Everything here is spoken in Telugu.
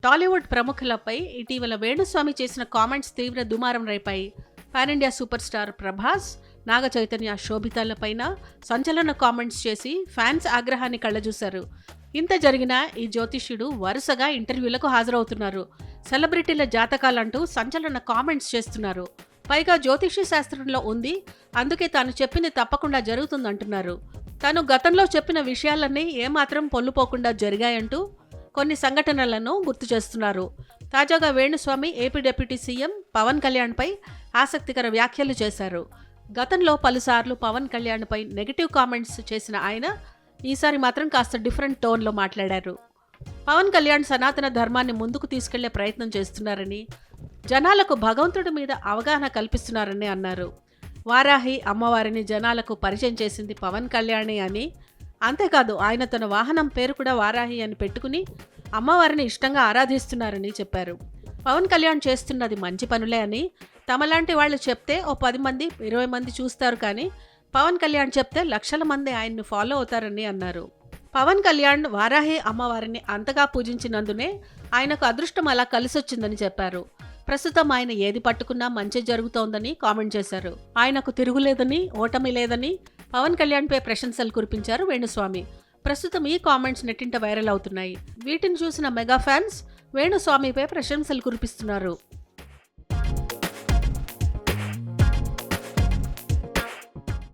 టాలీవుడ్ ప్రముఖులపై ఇటీవల వేణుస్వామి చేసిన కామెంట్స్ తీవ్ర దుమారం రేపాయి. Pan India super star Prabhas, Naga Chaitanya, శోభితాలపైన సంచలన కామెంట్స్ చేసి ఫ్యాన్స్ ఆగ్రహాన్ని కళ్ళజూశారు. ఇంత జరిగినా ఈ జ్యోతిష్యుడు వరుసగా ఇంటర్వ్యూలకు హాజరవుతున్నారు. సెలబ్రిటీల జాతకాలంటూ సంచలన కామెంట్స్ చేస్తున్నారు. పైగా జ్యోతిష్య శాస్త్రంలో ఉంది, అందుకే తాను చెప్పింది తప్పకుండా జరుగుతుందంటున్నారు. తాను గతంలో చెప్పిన విషయాలన్నీ ఏమాత్రం పొల్లుపోకుండా జరిగాయంటూ కొన్ని సంఘటనలను గుర్తు చేస్తున్నారు. తాజాగా Venu Swamy AP deputy CM Pawan కళ్యాణ్పై ఆసక్తికర వ్యాఖ్యలు చేశారు. గతంలో పలుసార్లు పవన్ కళ్యాణ్పై నెగిటివ్ కామెంట్స్ చేసిన ఆయన ఈసారి మాత్రం కాస్త డిఫరెంట్ టోన్లో మాట్లాడారు. పవన్ కళ్యాణ్ సనాతన ధర్మాన్ని ముందుకు తీసుకెళ్లే ప్రయత్నం చేస్తున్నారని, జనాలకు భగవంతుడి మీద అవగాహన కల్పిస్తున్నారని అన్నారు. వారాహి అమ్మవారిని జనాలకు పరిచయం చేసింది పవన్ కళ్యాణే అని, అంతేకాదు ఆయన తన వాహనం పేరు కూడా వారాహి అని పెట్టుకుని అమ్మవారిని ఇష్టంగా ఆరాధిస్తున్నారని చెప్పారు. పవన్ కళ్యాణ్ చేస్తున్నది మంచి పనులే అని, తమలాంటి వాళ్ళు చెప్తే ఓ 10 మంది 20 మంది చూస్తారు, కానీ పవన్ కళ్యాణ్ చెప్తే లక్షల మంది ఆయన్ను ఫాలో అవుతారని అన్నారు. పవన్ కళ్యాణ్ వారాహి అమ్మవారిని అంతగా పూజించినందునే ఆయనకు అదృష్టం అలా కలిసొచ్చిందని చెప్పారు. ప్రస్తుతం ఆయన ఏది పట్టుకున్నా మంచి జరుగుతోందని కామెంట్ చేశారు. ఆయనకు తిరుగులేదని, ఓటమి లేదని పవన్ కళ్యాణ్పై ప్రశంసలు కురిపించారు వేణుస్వామి. ప్రస్తుతం ఈ కామెంట్స్ నెట్టింట వైరల్ అవుతున్నాయి. వీటిని చూసిన మెగా ఫ్యాన్స్ వేణుస్వామిపై ప్రశంసలు కురిపిస్తున్నారు.